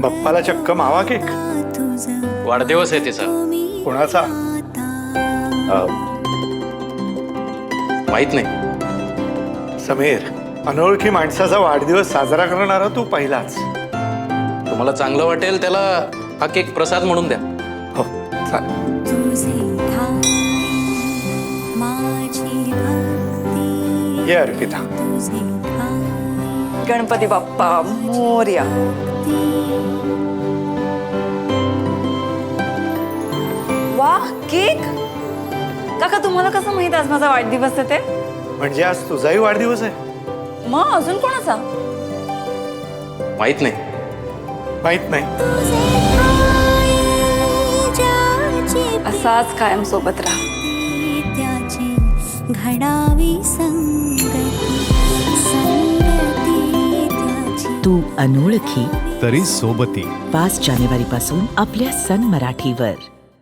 बाप्पाला चक्क मावा केक. वाढदिवस आहे तिचा. कोणाचा? माहित नाही. समीर, अनोळखी माणसाचा वाढदिवस साजरा करणारा तू पहिलाच. तुम्हाला चांगलं वाटेल त्याला हा केक प्रसाद म्हणून द्या. हो चालेल. ये अर्पिता. गणपती बाप्पा मोरया. वा केक. काका तुम्हाला कसं माहित आज माझा वाढदिवस आहे ते? म्हणजे आज तुझाही वाढदिवस आहे? मग अजून कोणाचा? माहित नाही. माहित नाही. असाच कायम सोबत राहा. तू अनोळखी तरी सोबती. 5 जानेवारीपासून आपल्या सन मराठीवर.